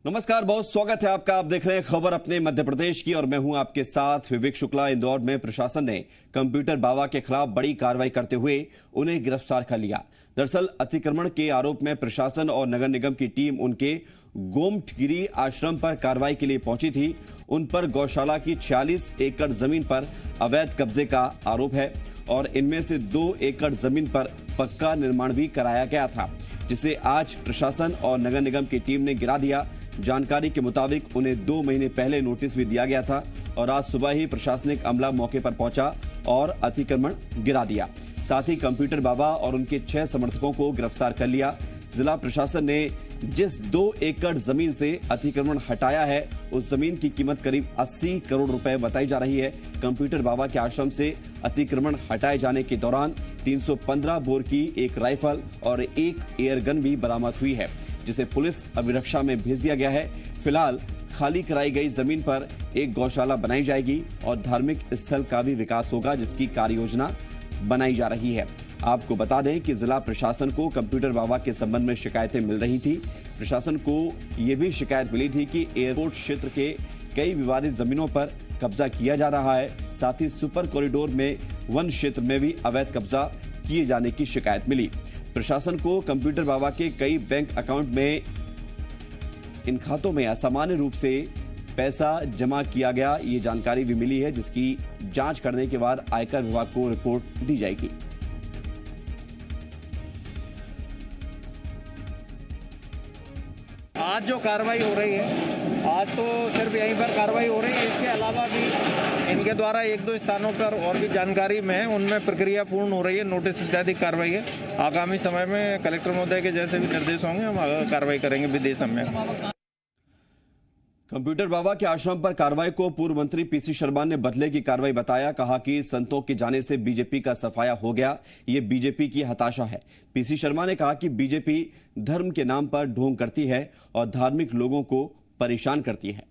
नमस्कार, बहुत स्वागत है आपका। आप देख रहे हैं खबर अपने मध्य प्रदेश की और मैं हूं आपके साथ विवेक शुक्ला। इंदौर में प्रशासन ने कंप्यूटर बाबा के खिलाफ बड़ी कार्रवाई करते हुए उन्हें गिरफ्तार कर लिया। दरअसल अतिक्रमण के आरोप में प्रशासन और नगर निगम की टीम उनके गोमठगिरी आश्रम पर कार्रवाई के लिए पहुंची थी। उन पर गौशाला की 46 एकड़ जमीन पर अवैध कब्जे का आरोप है और इनमें से 2 एकड़ जमीन पर पक्का निर्माण भी कराया गया था, जिसे आज प्रशासन और नगर निगम की टीम ने गिरा दिया। जानकारी के मुताबिक उन्हें 2 महीने पहले नोटिस भी दिया गया था और आज सुबह ही प्रशासनिक अमला मौके पर पहुंचा और अतिक्रमण गिरा दिया। साथ ही कंप्यूटर बाबा और उनके 6 समर्थकों को गिरफ्तार कर लिया। जिला प्रशासन ने जिस 2 एकड़ जमीन से अतिक्रमण हटाया है उस जमीन की कीमत करीब 80 करोड़ रुपए बताई जा रही है। कंप्यूटर बाबा के आश्रम से अतिक्रमण हटाए जाने के दौरान 315 बोर की एक राइफल और एक एयरगन भी बरामद हुई है, जिसे पुलिस अभिरक्षा में भेज दिया गया है। फिलहाल खाली कराई गई जमीन पर एक गौशाला बनाई जाएगी और धार्मिक स्थल का भी विकास होगा, जिसकी कार्य योजना बनाई जा रही है। आपको बता दें कि जिला प्रशासन को कंप्यूटर बाबा के संबंध में शिकायतें मिल रही थी। प्रशासन को यह भी शिकायत मिली थी कि एयरपोर्ट क्षेत्र के कई विवादित जमीनों पर कब्जा किया जा रहा है। साथ ही सुपर कॉरिडोर में वन क्षेत्र में भी अवैध कब्जा किए जाने की शिकायत मिली। प्रशासन को कंप्यूटर बाबा के कई बैंक अकाउंट में इन खातों में असामान्य रूप से पैसा जमा किया गया, ये जानकारी भी मिली है, जिसकी जांच करने के बाद आयकर विभाग को रिपोर्ट दी जाएगी। आज जो कार्रवाई हो रही है, आज तो सिर्फ यहीं पर कार्रवाई हो रही है। इसके अलावा भी इनके द्वारा 1-2 स्थानों पर और भी जानकारी में उनमें प्रक्रिया पूर्ण हो रही है। नोटिस इत्यादि कार्रवाई है। आगामी समय में कलेक्टर महोदय के जैसे भी निर्देश होंगे हम कार्रवाई करेंगे विदेश में। कंप्यूटर बाबा के आश्रम पर कार्रवाई को पूर्व मंत्री पीसी शर्मा ने बदले की कार्रवाई बताया। कहा कि संतों के जाने से बीजेपी का सफाया हो गया, ये बीजेपी की हताशा है। पीसी शर्मा ने कहा कि बीजेपी धर्म के नाम पर ढोंग करती है और धार्मिक लोगों को परेशान करती है।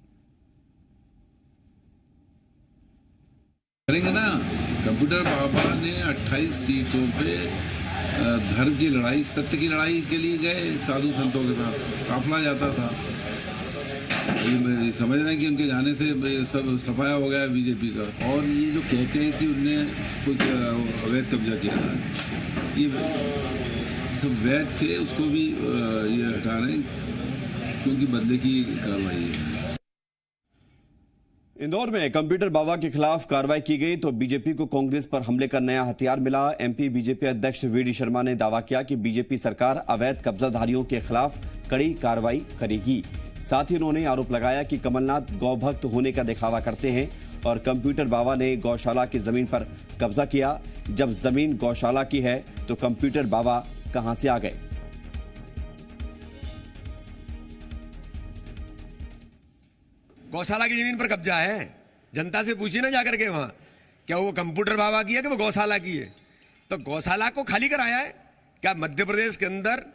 करेंगे ना, कंप्यूटर बाबा ने 28 सीटों पे धर्म की लड़ाई, सत्य की लड़ाई के लिए गए। साधु संतों के साथ काफिला जाता था। समझ रहे हैं कि उनके जाने से सब सफाया हो गया है बीजेपी का। और ये जो कहते हैं कि उनने कोई अवैध कब्जा किया था, ये सब वैध थे, उसको भी ये हटा रहे हैं क्योंकि बदले की कार्रवाई है। इंदौर में कंप्यूटर बाबा के खिलाफ कार्रवाई की गई तो बीजेपी को कांग्रेस पर हमले का नया हथियार मिला। एमपी बीजेपी अध्यक्ष वीडी शर्मा ने दावा किया कि बीजेपी सरकार अवैध कब्जाधारियों के खिलाफ कड़ी कार्रवाई करेगी। साथ ही उन्होंने आरोप लगाया कि कमलनाथ गौभक्त होने का दिखावा करते हैं और कंप्यूटर बाबा ने गौशाला की जमीन पर कब्जा किया। जब जमीन गौशाला की है तो कंप्यूटर बाबा कहां से आ गए? गौशाला की जमीन पर कब्जा है। जनता से पूछिए ना जाकर के वहां, क्या वो कंप्यूटर बाबा की है कि वो गौशाला की है? तो गौशाला को खाली कराया है क्या? मध्य प्रदेश के अंदर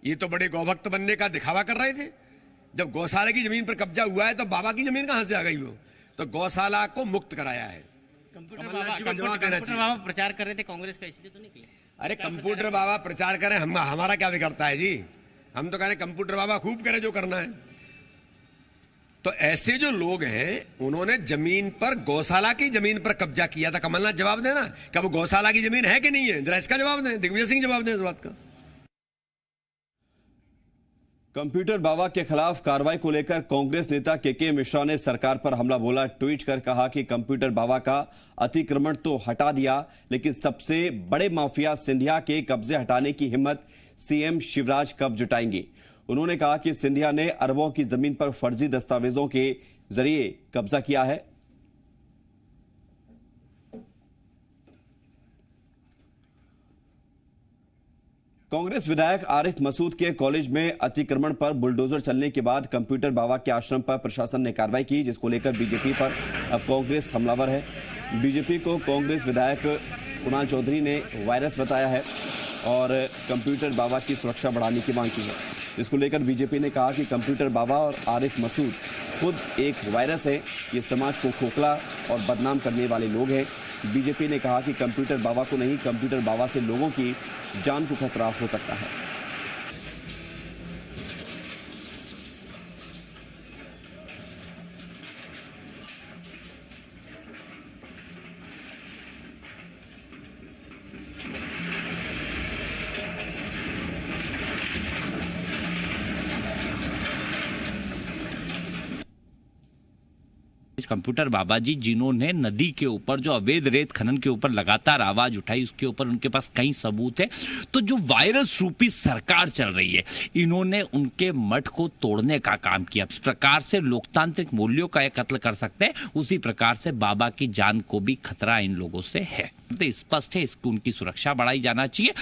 ये तो बड़े गौभक्त बनने का दिखावा कर रहे थे। जब गौशाला की जमीन पर कब्जा हुआ है तो बाबा की जमीन कहां से आ गई? वो तो गौशाला को मुक्त कराया है। कंप्यूटर बाबा प्रचार कर रहे थे कांग्रेस का, इसलिए तो नहीं किया। अरे कंप्यूटर बाबा प्रचार करें, हमारा क्या बिगड़ता है जी? हम तो कह रहे कंप्यूटर बाबा खूब करे जो करना है। तो ऐसे जो लोग हैं उन्होंने जमीन पर, गौशाला की जमीन पर कब्जा किया था। कमलनाथ जवाब देना, क्या वो गौशाला की जमीन है कि नहीं है? जरा इसका जवाब दें, दिग्विजय सिंह जवाब दें इस बात का। कंप्यूटर बाबा के खिलाफ कार्रवाई को लेकर कांग्रेस नेता के मिश्रा ने सरकार पर हमला बोला। ट्वीट कर कहा कि कंप्यूटर बाबा का अतिक्रमण तो हटा दिया, लेकिन सबसे बड़े माफिया सिंधिया के कब्जे हटाने की हिम्मत सीएम शिवराज कब जुटाएंगे? उन्होंने कहा कि सिंधिया ने अरबों की जमीन पर फर्जी दस्तावेजों के जरिए कब्जा किया है। कांग्रेस विधायक आरिफ मसूद के कॉलेज में अतिक्रमण पर बुलडोजर चलने के बाद कंप्यूटर बाबा के आश्रम पर प्रशासन ने कार्रवाई की, जिसको लेकर बीजेपी पर अब कांग्रेस हमलावर है। बीजेपी को कांग्रेस विधायक कुणाल चौधरी ने वायरस बताया है और कंप्यूटर बाबा की सुरक्षा बढ़ाने की मांग की है। इसको लेकर बीजेपी ने कहा कि कंप्यूटर बाबा और आरिफ मसूद खुद एक वायरस है, ये समाज को खोखला और बदनाम करने वाले लोग हैं। बीजेपी ने कहा कि कंप्यूटर बाबा को नहीं, कंप्यूटर बाबा से लोगों की जान को खतरा हो सकता है। कंप्यूटर बाबा जी जिन्होंने नदी के ऊपर जो अवैध रेत खनन के ऊपर लगातार आवाज उठाई, उसके ऊपर उनके पास कई सबूत है। तो जो वायरस रूपी सरकार चल रही है, इन्होंने उनके मठ को तोड़ने का काम किया। इस प्रकार से लोकतांत्रिक मूल्यों का एक कत्ल कर सकते हैं, उसी प्रकार से बाबा की जान को भी खतरा इन लोगों से है। तो स्पष्ट है, इसकी उनकी सुरक्षा बढ़ाई जाना चाहिए।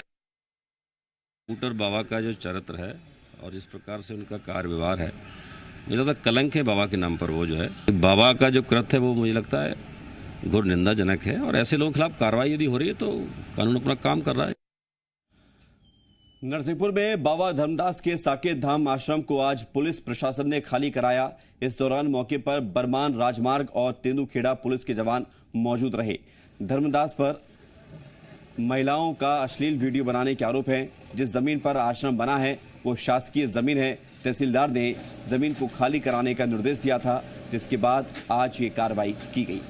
कंप्यूटर बाबा का जो चरित्र है और जिस प्रकार से उनका कार्य व्यवहार है, मुझे लगता है कलंक है बाबा के नाम पर। वो जो है बाबा का जो कृत्य है वो मुझे लगता है घोर निंदाजनक है, और ऐसे लोगों के खिलाफ कार्रवाई यदि हो रही है तो कानून अपना काम कर रहा है। नरसिंहपुर में बाबा धर्मदास के साकेत धाम आश्रम को आज पुलिस प्रशासन ने खाली कराया। इस दौरान मौके पर बरमान राजमार्ग और तेंदुखेड़ा पुलिस के जवान मौजूद रहे। धर्मदास पर महिलाओं का अश्लील वीडियो बनाने के आरोप हैं। जिस जमीन पर आश्रम बना है वो शासकीय जमीन है। तहसीलदार ने जमीन को खाली कराने का निर्देश दिया था, जिसके बाद आज ये कार्रवाई की गई।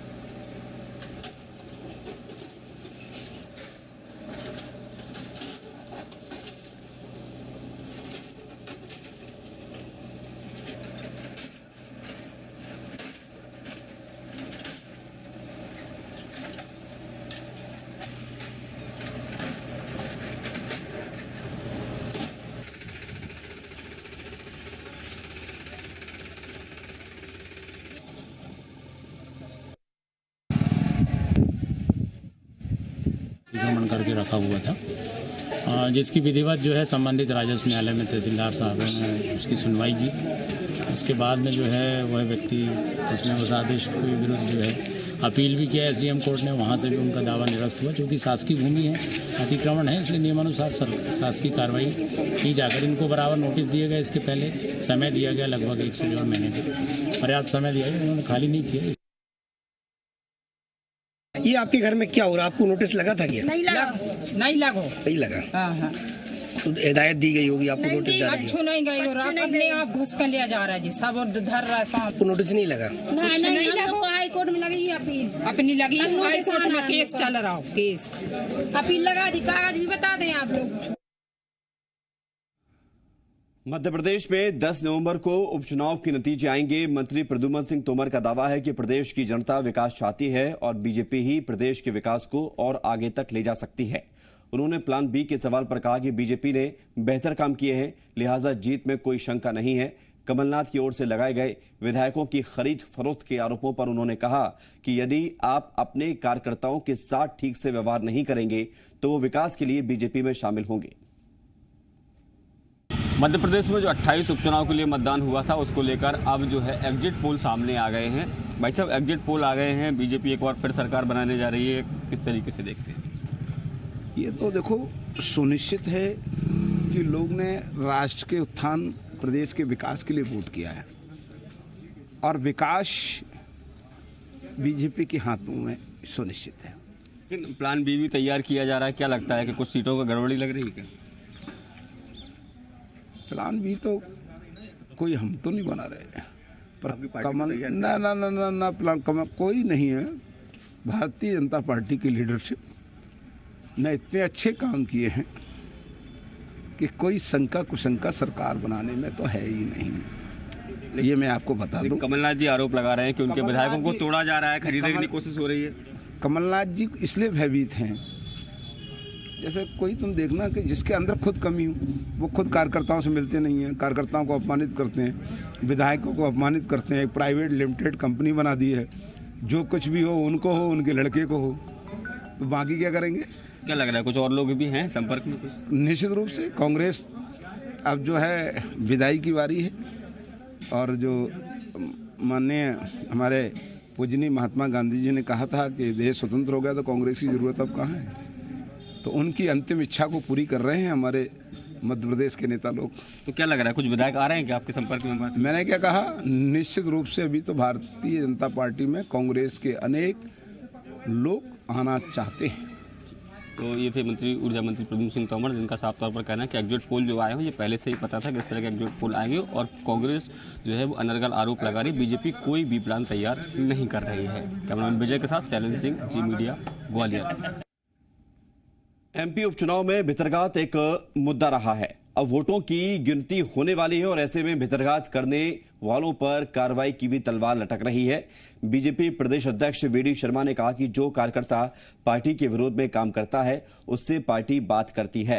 अतिक्रमण करके रखा हुआ था, जिसकी विधिवत जो है संबंधित राजस्व न्यायालय में तहसीलदार साहब ने उसकी सुनवाई की। उसके बाद में जो है वह व्यक्ति उसने उस आदेश के विरुद्ध जो है अपील भी किया एसडीएम कोर्ट ने, वहाँ से भी उनका दावा निरस्त हुआ। चूँकि शासकीय भूमि है, अतिक्रमण है, इसलिए नियमानुसार शासकीय कार्रवाई की जाकर इनको बराबर नोटिस दिए गए। इसके पहले समय दिया गया, लगभग 1 से 1.5 महीने के पर्याप्त समय दिया गया, उन्होंने खाली नहीं किया। ये आपके घर में क्या हो रहा है? आपको नोटिस लगा था क्या? नहीं लगा। हाँ। तो हिदायत दी गई होगी आपको, नोटिस जा रही है? नहीं गई और अपने आप घुस कर लिया जा रहा है जी, सब और धर रहा है। आपको नोटिस नहीं लगा? नहीं लगा। हाई कोर्ट में लगी अपील, अपनी लगी हाई कोर्ट में केस चल रहा हो, केस अपील लगा दी, कागज भी बता दें आप लोग। मध्य प्रदेश में 10 नवंबर को उपचुनाव के नतीजे आएंगे। मंत्री प्रद्युम्न सिंह तोमर का दावा है कि प्रदेश की जनता विकास चाहती है और बीजेपी ही प्रदेश के विकास को और आगे तक ले जा सकती है। उन्होंने प्लान बी के सवाल पर कहा कि बीजेपी ने बेहतर काम किए हैं, लिहाजा जीत में कोई शंका नहीं है। कमलनाथ की ओर से लगाए गए विधायकों की खरीद फरोख्त के आरोपों पर उन्होंने कहा कि यदि आप अपने कार्यकर्ताओं के साथ ठीक से व्यवहार नहीं करेंगे तो वो विकास के लिए बीजेपी में शामिल होंगे। मध्य प्रदेश में जो 28 उपचुनाव के लिए मतदान हुआ था, उसको लेकर अब जो है एग्जिट पोल सामने आ गए हैं। भाई साहब, एग्जिट पोल आ गए हैं, बीजेपी एक बार फिर सरकार बनाने जा रही है, किस तरीके से देखते हैं? ये तो देखो, सुनिश्चित है कि लोग ने राष्ट्र के उत्थान, प्रदेश के विकास के लिए वोट किया है, और विकास बीजेपी के हाथों में सुनिश्चित है। लेकिन प्लान बी भी तैयार किया जा रहा है, क्या लगता है कि कुछ सीटों का गड़बड़ी लग रही है क्या? प्लान भी तो कोई हम तो नहीं बना रहे, पर कमल ना प्लान कमल कोई नहीं है। भारतीय जनता पार्टी की लीडरशिप ने इतने अच्छे काम किए हैं कि कोई शंका कुशंका सरकार बनाने में तो है ही नहीं। ये मैं आपको बता दूं। कमलनाथ जी आरोप लगा रहे हैं कि उनके विधायकों को तोड़ा जा रहा है, खरीदने की कोशिश हो रही है। कमलनाथ जी इसलिए भयभीत हैं, जैसे कोई तुम देखना कि जिसके अंदर खुद कमी हो, वो खुद कार्यकर्ताओं से मिलते नहीं हैं, कार्यकर्ताओं को अपमानित करते हैं, विधायकों को अपमानित करते हैं। एक प्राइवेट लिमिटेड कंपनी बना दी है, जो कुछ भी हो उनको हो, उनके लड़के को हो, तो बाकी क्या करेंगे? क्या लग रहा है कुछ और लोग भी हैं संपर्क में? कुछ निश्चित रूप से कांग्रेस अब जो है विदाई की बारी है, और जो माननीय हमारे पूजनीय महात्मा गांधी जी ने कहा था कि देश स्वतंत्र हो गया तो कांग्रेस की ज़रूरत अब कहाँ है, तो उनकी अंतिम इच्छा को पूरी कर रहे हैं हमारे मध्य प्रदेश के नेता लोग। तो क्या लग रहा है कुछ विधायक आ रहे हैं क्या आपके संपर्क में? बात मैंने क्या कहा, निश्चित रूप से अभी तो भारतीय जनता पार्टी में कांग्रेस के अनेक लोग आना चाहते हैं। तो ये थे मंत्री ऊर्जा मंत्री प्रद्युम्न सिंह तोमर, जिनका साफ तौर पर कहना है कि एग्जिट पोल जो आए हैं ये पहले से ही पता था कि इस तरह के एग्जिट पोल आएंगे, और कांग्रेस जो है वो अनर्गल आरोप लगा रही, बीजेपी कोई भी प्लान तैयार नहीं कर रही है। कैमरामैन विजय के साथ शैलेंद्र सिंह, जी मीडिया, ग्वालियर। एमपी उपचुनाव में भितरघात एक मुद्दा रहा है। अब वोटों की गिनती होने वाली है और ऐसे में भितरघात करने वालों पर कार्रवाई की भी तलवार लटक रही है। बीजेपी प्रदेश अध्यक्ष वीडी शर्मा ने कहा कि जो कार्यकर्ता पार्टी के विरोध में काम करता है उससे पार्टी बात करती है।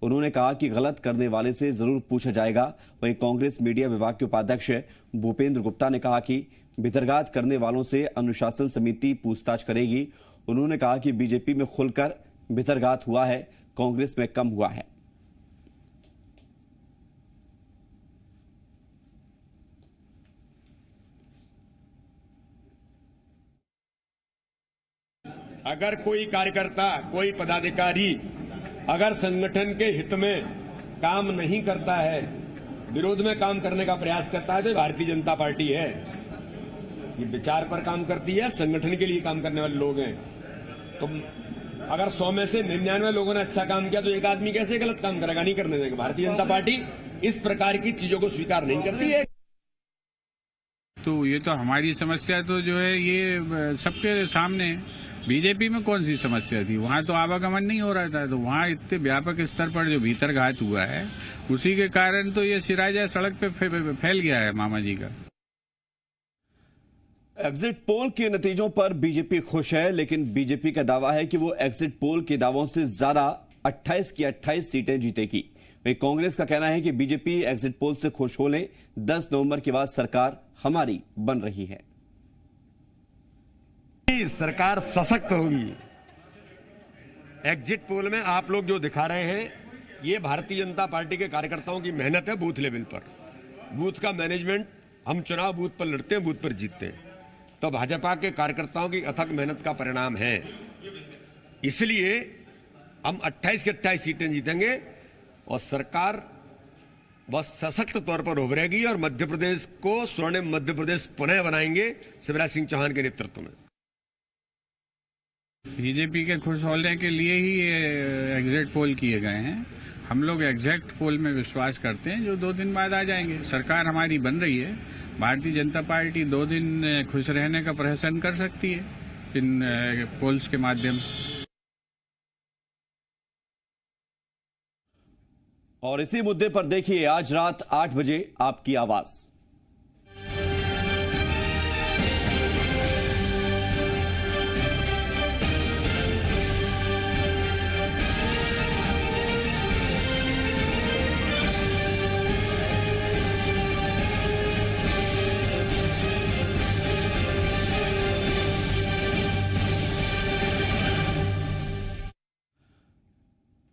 उन्होंने कहा कि गलत करने वाले से जरूर पूछा जाएगा। वहीं कांग्रेस मीडिया विभाग के उपाध्यक्ष भूपेंद्र गुप्ता ने कहा कि भितरघात करने वालों से अनुशासन समिति पूछताछ करेगी। उन्होंने कहा कि बीजेपी में खुलकर भितरघात हुआ है, कांग्रेस में कम हुआ है। अगर कोई कार्यकर्ता, कोई पदाधिकारी अगर संगठन के हित में काम नहीं करता है, विरोध में काम करने का प्रयास करता है, तो भारतीय जनता पार्टी है। ये विचार पर काम करती है, संगठन के लिए काम करने वाले लोग हैं। तो अगर 100 में से 99 लोगों ने अच्छा काम किया तो एक आदमी कैसे गलत काम करेगा? नहीं करने देगा। भारतीय जनता पार्टी इस प्रकार की चीजों को स्वीकार नहीं करती है। तो ये तो हमारी समस्या तो जो है ये सबके सामने। बीजेपी में कौन सी समस्या थी? वहाँ तो आवागमन नहीं हो रहा था, तो वहाँ इतने व्यापक स्तर पर जो भीतरघात हुआ है उसी के कारण तो ये सिराजा सड़क पे फैल गया है मामा जी का। एग्जिट पोल के नतीजों पर बीजेपी खुश है, लेकिन बीजेपी का दावा है कि वो एग्जिट पोल के दावों से ज्यादा 28 की 28 सीटें जीतेगी। वहीं कांग्रेस का कहना है कि बीजेपी एग्जिट पोल से खुश हो ले, 10 नवंबर के बाद सरकार हमारी बन रही है। सरकार सशक्त होगी। एग्जिट पोल में आप लोग जो दिखा रहे हैं ये भारतीय जनता पार्टी के कार्यकर्ताओं की मेहनत है। बूथ लेवल पर बूथ का मैनेजमेंट, हम चुनाव बूथ पर लड़ते हैं, बूथ पर जीतते हैं, तो भाजपा के कार्यकर्ताओं की अथक मेहनत का परिणाम है। इसलिए हम 28 की 28 सीटें जीतेंगे और सरकार बहुत सशक्त तौर पर उभरेगी और मध्य प्रदेश को स्वर्णिम मध्य प्रदेश पुनः बनाएंगे शिवराज सिंह चौहान के नेतृत्व में। बीजेपी के खुश होने के लिए ही ये एग्जिट पोल किए गए हैं। हम लोग एग्जैक्ट पोल में विश्वास करते हैं जो 2 दिन बाद आ जाएंगे। सरकार हमारी बन रही है। भारतीय जनता पार्टी 2 दिन खुश रहने का प्रदर्शन कर सकती है इन पोल्स के माध्यम से। और इसी मुद्दे पर देखिए आज रात 8 बजे आपकी आवाज।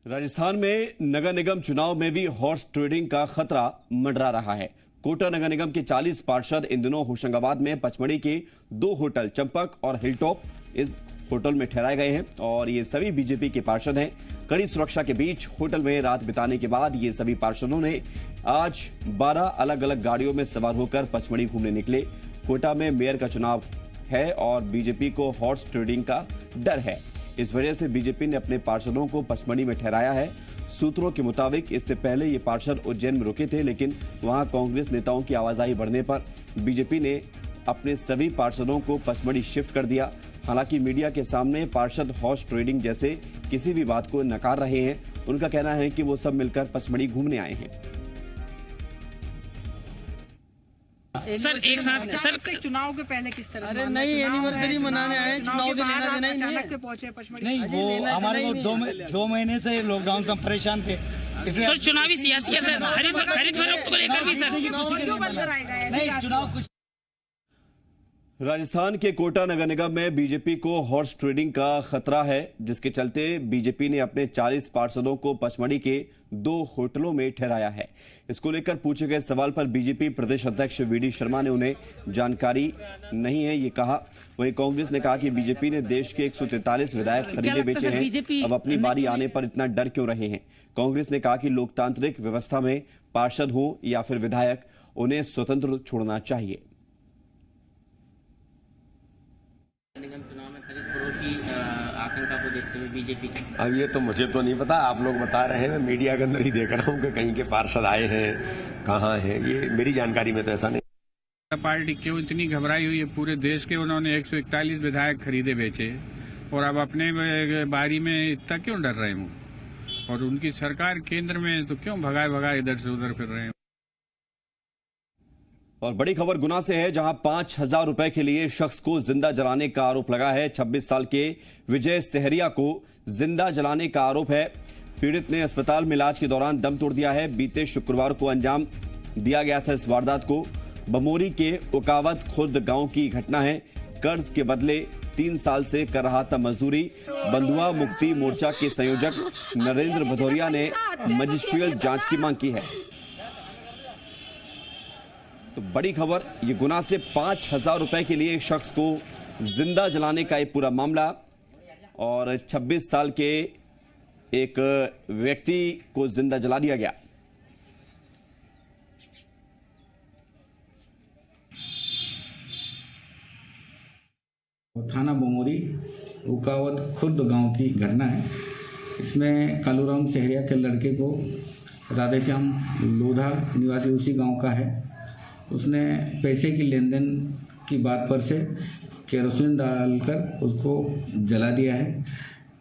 राजस्थान में नगर निगम चुनाव में भी हॉर्स ट्रेडिंग का खतरा मंडरा रहा है। कोटा नगर निगम के 40 पार्षद इन दिनों होशंगाबाद में पचमढ़ी के 2 होटल चंपक और हिलटॉप इस होटल में ठहराए गए हैं और ये सभी बीजेपी के पार्षद हैं। कड़ी सुरक्षा के बीच होटल में रात बिताने के बाद ये सभी पार्षदों ने आज 12 अलग अलग गाड़ियों में सवार होकर पचमढ़ी घूमने निकले। कोटा में मेयर का चुनाव है और बीजेपी को हॉर्स ट्रेडिंग का डर है। इस वजह से बीजेपी ने अपने पार्षदों को पचमढ़ी में ठहराया है। सूत्रों के मुताबिक इससे पहले ये पार्षद उज्जैन में रुके थे, लेकिन वहां कांग्रेस नेताओं की आवाजाही बढ़ने पर बीजेपी ने अपने सभी पार्षदों को पचमढ़ी शिफ्ट कर दिया। हालांकि मीडिया के सामने पार्षद हॉर्स ट्रेडिंग जैसे किसी भी बात को नकार रहे हैं। उनका कहना है कि वो सब मिलकर पचमढ़ी घूमने आए हैं। सर एक साथ सर चुनाव के पहले किस तरह? अरे नहीं, एनिवर्सरी मनाने आए, चुनाव से लेना देना ही नहीं। से पहुंचे पचमढ़ी? नहीं, वो हमारे को 2 महीने से लॉकडाउन से परेशान थे। सर चुनावी सियासी खरीद फरोख्त को लेकर भी सर नहीं, चुनाव कुछ। राजस्थान के कोटा नगर निगम में बीजेपी को हॉर्स ट्रेडिंग का खतरा है, जिसके चलते बीजेपी ने अपने 40 पार्षदों को पचमढ़ी के 2 होटलों में ठहराया है। इसको लेकर पूछे गए सवाल पर बीजेपी प्रदेश अध्यक्ष वीडी शर्मा ने उन्हें जानकारी नहीं है ये कहा। वहीं कांग्रेस ने कहा कि बीजेपी ने देश के 143 विधायक खरीदे बेचे हैं, अब अपनी बारी आने पर इतना डर क्यों रहे हैं। कांग्रेस ने कहा कि लोकतांत्रिक व्यवस्था में पार्षद हो या फिर विधायक, उन्हें स्वतंत्र छोड़ना चाहिए। निगम चुनाव में खरीद फरोख्त की आशंका को देखते हुए बीजेपी की। अब ये तो मुझे तो नहीं पता, आप लोग बता रहे हैं। मैं मीडिया के अंदर ही देख रहा हूँ कि कहीं के पार्षद आए हैं, कहाँ हैं, ये मेरी जानकारी में तो ऐसा नहीं। पार्टी क्यों इतनी घबराई हुई है? पूरे देश के उन्होंने 141 विधायक खरीदे बेचे और अब अपने बारी में इतना क्यों डर रहे हैं? और उनकी सरकार केंद्र में है, तो क्यों भगाए इधर से उधर फिर रहे हैं। और बड़ी खबर गुना से है, जहां 5,000 रुपए के लिए शख्स को जिंदा जलाने का आरोप लगा है। 26 साल के विजय सहरिया को जिंदा जलाने का आरोप है। पीड़ित ने अस्पताल में इलाज के दौरान दम तोड़ दिया है। बीते शुक्रवार को अंजाम दिया गया था इस वारदात को। बमोरी के उकावत खुर्द गांव की घटना है। कर्ज के बदले 3 साल से कर रहा था मजदूरी। बंधुआ मुक्ति मोर्चा के संयोजक नरेंद्र भदौरिया ने मजिस्ट्रियल जांच की मांग की है। तो बड़ी खबर, ये गुना से 5,000 रुपए के लिए एक शख्स को जिंदा जलाने का एक पूरा मामला, और 26 साल के एक व्यक्ति को जिंदा जला दिया गया। थाना बमोरी उकावत खुर्द गांव की घटना है। इसमें कालूराम सहरिया के लड़के को राधेश्याम लोधा निवासी उसी गांव का है, उसने पैसे की लेन देन की बात पर से केरोसिन डालकर उसको जला दिया है।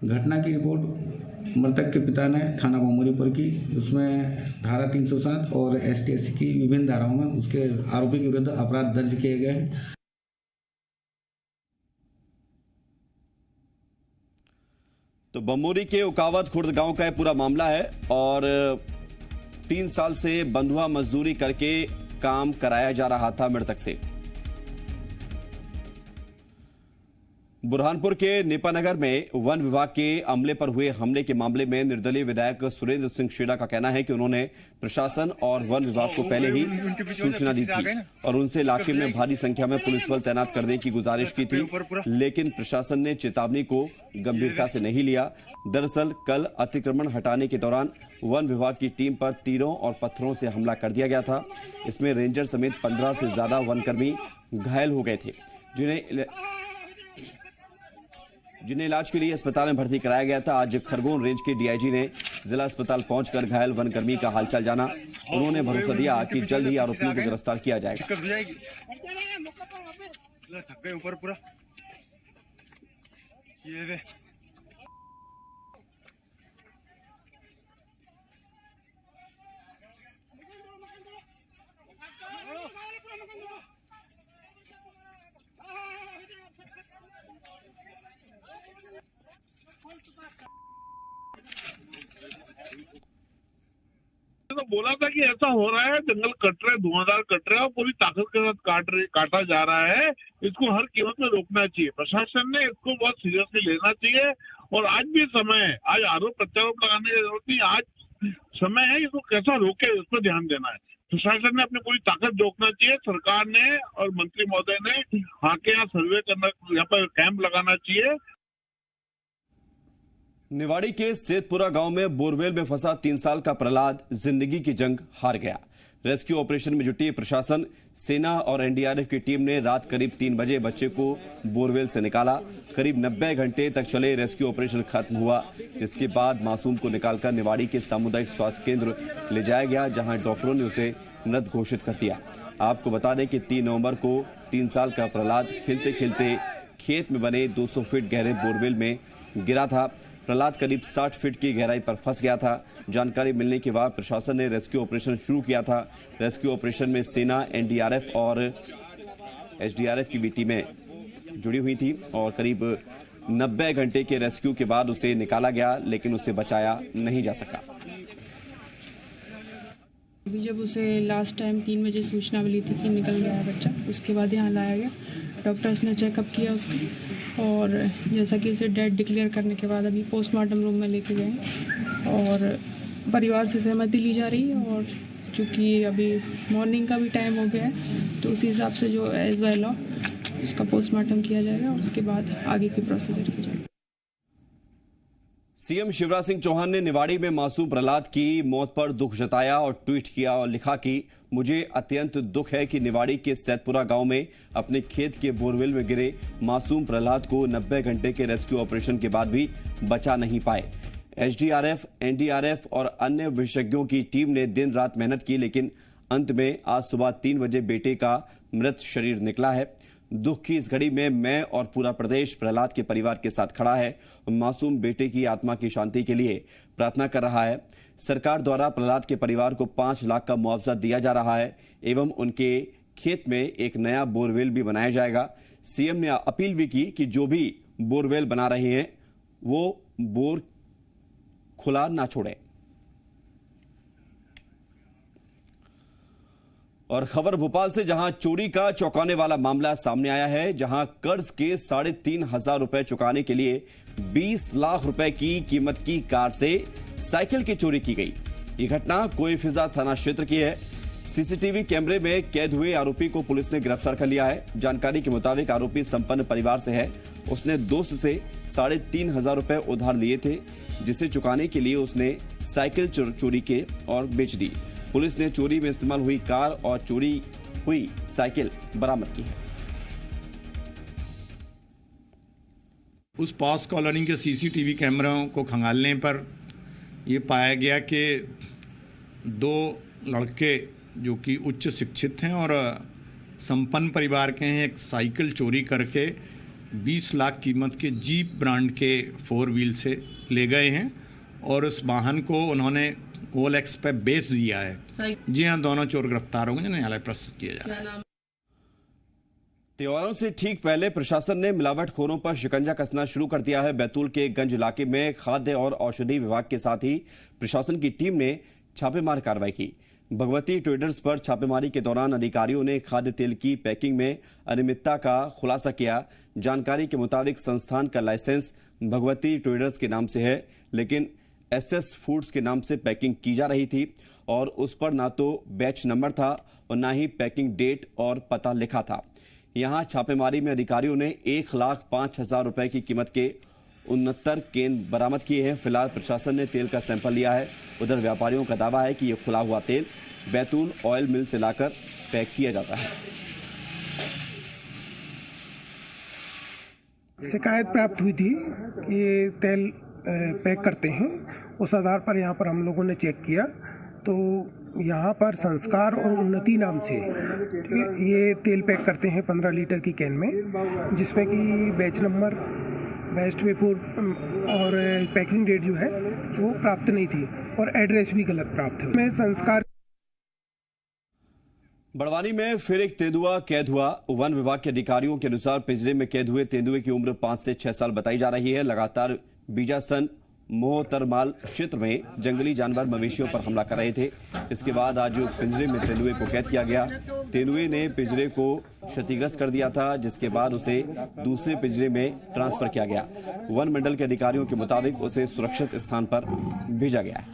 घटना की रिपोर्ट मृतक के पिता ने थाना बमोरी पर की। उसमें धारा 307 और ST/SC की विभिन्न धाराओं में उसके आरोपी के विरुद्ध अपराध दर्ज किए गए हैं। तो बमोरी के उकावत खुर्द गांव का पूरा मामला है, और 3 साल से बंधुआ मजदूरी करके काम कराया जा रहा था मृतक से। बुरहानपुर के नेपानगर में वन विभाग के अमले पर हुए हमले के मामले में निर्दलीय विधायक सुरेंद्र सिंह शेरा का कहना है कि उन्होंने प्रशासन और वन विभाग को पहले ही सूचना दी थी और उनसे इलाके में भारी संख्या में पुलिस बल तैनात करने की गुजारिश की थी, लेकिन प्रशासन ने चेतावनी को गंभीरता से नहीं लिया। दरअसल कल अतिक्रमण हटाने के दौरान वन विभाग की टीम पर तीरों और पत्थरों से हमला कर दिया गया था। इसमें रेंजर समेत 15 से ज्यादा वनकर्मी घायल हो गए थे, जिन्हें इलाज के लिए अस्पताल में भर्ती कराया गया था। आज खरगोन रेंज के DIG ने जिला अस्पताल पहुंचकर घायल वनकर्मी का हालचाल जाना। उन्होंने भरोसा दिया कि जल्द ही आरोपियों को गिरफ्तार किया जाएगा। तो बोला था कि ऐसा हो रहा है, जंगल कट रहे, धुआंधार कट रहे और पूरी ताकत के साथ काटा जा रहा है। इसको हर कीमत में रोकना चाहिए। प्रशासन ने इसको बहुत सीरियसली लेना चाहिए। और आज भी समय है, आज आरोप प्रत्यारोप लगाने की जरूरत नहीं, आज समय है इसको कैसा रोके उस पर ध्यान देना है। प्रशासन ने अपनी पूरी ताकत रोकना चाहिए। सरकार ने और मंत्री महोदय ने आके यहाँ सर्वे करना, यहाँ पर कैंप लगाना चाहिए। निवाड़ी के सेतपुरा गांव में बोरवेल में फंसा 3 साल का प्रहलाद जिंदगी की जंग हार गया। रेस्क्यू ऑपरेशन में जुटी प्रशासन, सेना और NDRF की टीम ने रात करीब 3 बजे बच्चे को बोरवेल से निकाला। करीब 90 घंटे तक चले रेस्क्यू ऑपरेशन खत्म हुआ, जिसके बाद मासूम को निकालकर निवाड़ी के सामुदायिक स्वास्थ्य केंद्र ले जाया गया, जहां डॉक्टरों ने उसे मृत घोषित कर दिया। आपको बता दें कि 3 नवंबर को 3 साल का प्रहलाद खेलते खेलते खेत में बने 200 फीट गहरे बोरवेल में गिरा था। प्रहलाद करीब 60 फीट की गहराई पर फंस गया था। जानकारी मिलने के बाद प्रशासन ने रेस्क्यू ऑपरेशन शुरू किया था। रेस्क्यू ऑपरेशन में सेना, NDRF और SDRF की भी टीमें जुड़ी हुई थी और करीब 90 घंटे के रेस्क्यू के बाद उसे निकाला गया, लेकिन उसे बचाया नहीं जा सका। अभी जब उसे लास्ट टाइम 3 बजे सूचना मिली थी कि निकल गया है बच्चा, उसके बाद यहाँ लाया गया। डॉक्टर्स ने चेकअप किया उसका, और जैसा कि उसे डेड डिक्लेयर करने के बाद अभी पोस्टमार्टम रूम में लेके गए और परिवार से सहमति ली जा रही है। और चूँकि अभी मॉर्निंग का भी टाइम हो गया है, तो उसी हिसाब से जो एज बाय लॉ उसका पोस्टमार्टम किया जाएगा, उसके बाद आगे की प्रोसीजर की जाएगी। सीएम शिवराज सिंह चौहान ने निवाड़ी में मासूम प्रहलाद की मौत पर दुख जताया और ट्वीट किया और लिखा कि मुझे अत्यंत दुख है कि निवाड़ी के सैदपुरा गांव में अपने खेत के बोरवेल में गिरे मासूम प्रहलाद को 90 घंटे के रेस्क्यू ऑपरेशन के बाद भी बचा नहीं पाए। SDRF, NDRF और अन्य विशेषज्ञों की टीम ने दिन रात मेहनत की, लेकिन अंत में आज सुबह 3 बजे बेटे का मृत शरीर निकला है। दुख की इस घड़ी में मैं और पूरा प्रदेश प्रहलाद के परिवार के साथ खड़ा है और मासूम बेटे की आत्मा की शांति के लिए प्रार्थना कर रहा है। सरकार द्वारा प्रहलाद के परिवार को 5 लाख का मुआवजा दिया जा रहा है एवं उनके खेत में एक नया बोरवेल भी बनाया जाएगा। सीएम ने अपील भी की कि जो भी बोरवेल बना रहे हैं वो बोर खुला ना छोड़े। और खबर भोपाल से, जहां चोरी का चौंकाने वाला मामला सामने आया है, जहां कर्ज के 3,500 रुपए चुकाने के लिए 20 लाख रुपए की कीमत की कार से साइकिल की चोरी की गई। ये घटना कोईफिजा थाना क्षेत्र की है। सीसीटीवी कैमरे में कैद हुए आरोपी को पुलिस ने गिरफ्तार कर लिया है। जानकारी के मुताबिक आरोपी संपन्न परिवार से है। उसने दोस्त से 3,500 रुपए उधार लिए थे, जिसे चुकाने के लिए उसने साइकिल चोरी के और बेच दी। पुलिस ने चोरी में इस्तेमाल हुई कार और चोरी हुई साइकिल बरामद की है। उस पॉस कॉलोनी के सीसीटीवी कैमरों को खंगालने पर यह पाया गया कि 2 लड़के जो कि उच्च शिक्षित हैं और संपन्न परिवार के हैं, एक साइकिल चोरी करके 20 लाख कीमत के जीप ब्रांड के 4 व्हील से ले गए हैं और उस वाहन को उन्होंने OLX पे बेच दिया है। जी हाँ, दोनों चोर गिरफ्तार होंगे, न्यायालय प्रस्तुत किया जा रहा है। त्योहारों से ठीक पहले प्रशासन ने मिलावटखोरों पर शिकंजा कसना शुरू कर दिया है। बैतूल के गंज इलाके में खाद्य और औषधि विभाग के साथ ही प्रशासन की टीम ने छापेमार कार्रवाई की। भगवती ट्रेडर्स पर छापेमारी के दौरान अधिकारियों ने खाद्य तेल की पैकिंग में अनियमितता का खुलासा किया। जानकारी के मुताबिक संस्थान का लाइसेंस भगवती ट्रेडर्स के नाम से है, लेकिन SS फूड्स के नाम से पैकिंग की जा रही थी और उस पर ना तो बैच नंबर था और ना ही पैकिंग डेट और पता लिखा था। यहां छापेमारी में अधिकारियों ने 1,05,000 रुपए की कीमत के 69 कैन बरामद किए हैं। फिलहाल प्रशासन ने तेल का सैंपल लिया है। उधर व्यापारियों का दावा है कि यह खुला हुआ तेल बैतूल ऑयल मिल से लाकर पैक किया जाता है। शिकायत प्राप्त हुई थी कि ये तेल पैक करते हैं। उस आधार पर यहाँ पर हम लोगों ने चेक किया तो यहाँ पर संस्कार और उन्नति नाम से ये तेल पैक करते हैं 15 लीटर की कैन में, जिसमें कि बैच नंबर, बेस्ट वेपुर और पैकिंग डेट जो है वो प्राप्त नहीं थी और एड्रेस भी गलत प्राप्त है। मैं संस्कार बड़वानी में फिर एक तेंदुआ कैद हुआ। वन विभाग के अधिकारियों के अनुसार पिंजरे में कैद हुए तेंदुए की उम्र 5 से 6 साल बताई जा रही है। लगातार बीजासन मोहतरमाल क्षेत्र में जंगली जानवर मवेशियों पर हमला कर रहे थे। इसके बाद आज पिंजरे में तेंदुए को कैद किया गया। तेंदुए ने पिंजरे को क्षतिग्रस्त कर दिया था, जिसके बाद उसे दूसरे पिंजरे में ट्रांसफर किया गया। वन मंडल के अधिकारियों के मुताबिक उसे सुरक्षित स्थान पर भेजा गया है।